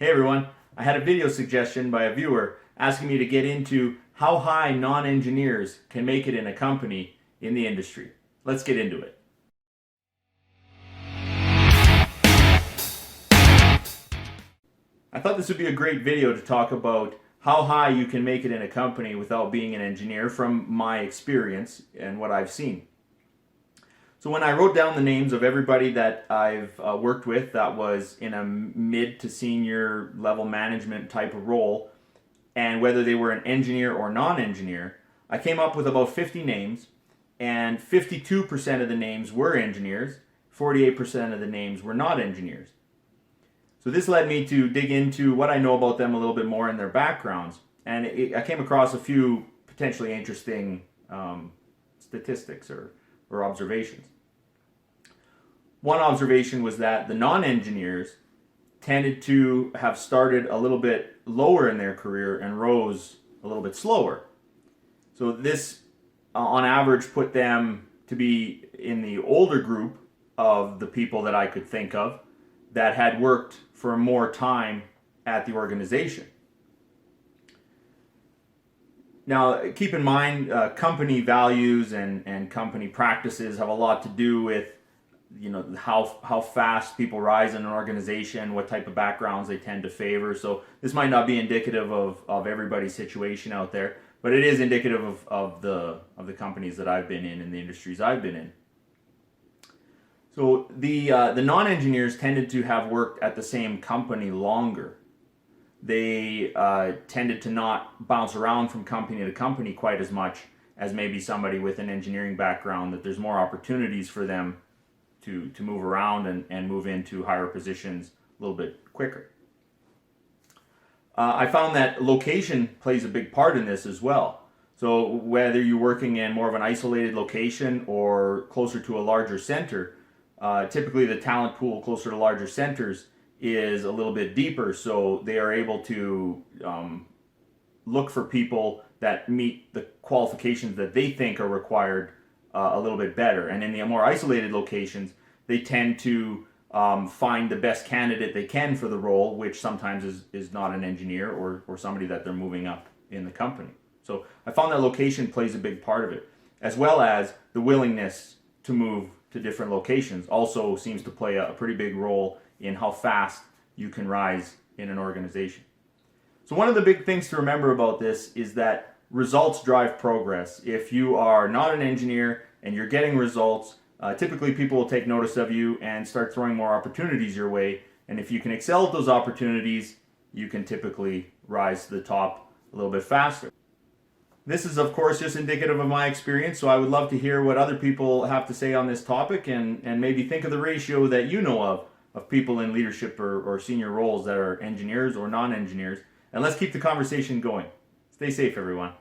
Hey everyone, I had a video suggestion by a viewer asking me to get into how high non-engineers can make it in a company in the industry. Let's get into it. I thought this would be a great video to talk about how high you can make it in a company without being an engineer from my experience and what I've seen. So when I wrote down the names of everybody that I've worked with that was in a mid to senior level management type of role, and whether they were an engineer or non-engineer, I came up with about 50 names, and 52% of the names were engineers, 48% of the names were not engineers. So this led me to dig into what I know about them a little bit more and their backgrounds, and I came across a few potentially interesting statistics or observations. One observation was that the non-engineers tended to have started a little bit lower in their career and rose a little bit slower. So this, on average, put them to be in the older group of the people that I could think of that had worked for more time at the organization. Now, keep in mind, company values and company practices have a lot to do with, how fast people rise in an organization, what type of backgrounds they tend to favor. So this might not be indicative of everybody's situation out there, but it is indicative of the companies that I've been in and the industries I've been in. So the non-engineers tended to have worked at the same company longer. They tended to not bounce around from company to company quite as much as maybe somebody with an engineering background, that there's more opportunities for them to move around and move into higher positions a little bit quicker. I found that location plays a big part in this as well. So whether you're working in more of an isolated location or closer to a larger center, typically the talent pool closer to larger centers is a little bit deeper, so they are able to look for people that meet the qualifications that they think are required a little bit better. And in the more isolated locations, they tend to find the best candidate they can for the role, which sometimes is not an engineer or somebody that they're moving up in the company. So I found that location plays a big part of it, as well as the willingness to move to different locations also seems to play a pretty big role in how fast you can rise in an organization. So one of the big things to remember about this is that results drive progress. If you are not an engineer and you're getting results, typically people will take notice of you and start throwing more opportunities your way. And if you can excel at those opportunities, you can typically rise to the top a little bit faster. This is, of course, just indicative of my experience, so I would love to hear what other people have to say on this topic, and maybe think of the ratio that you know of people in leadership or senior roles that are engineers or non-engineers. And let's keep the conversation going. Stay safe, everyone.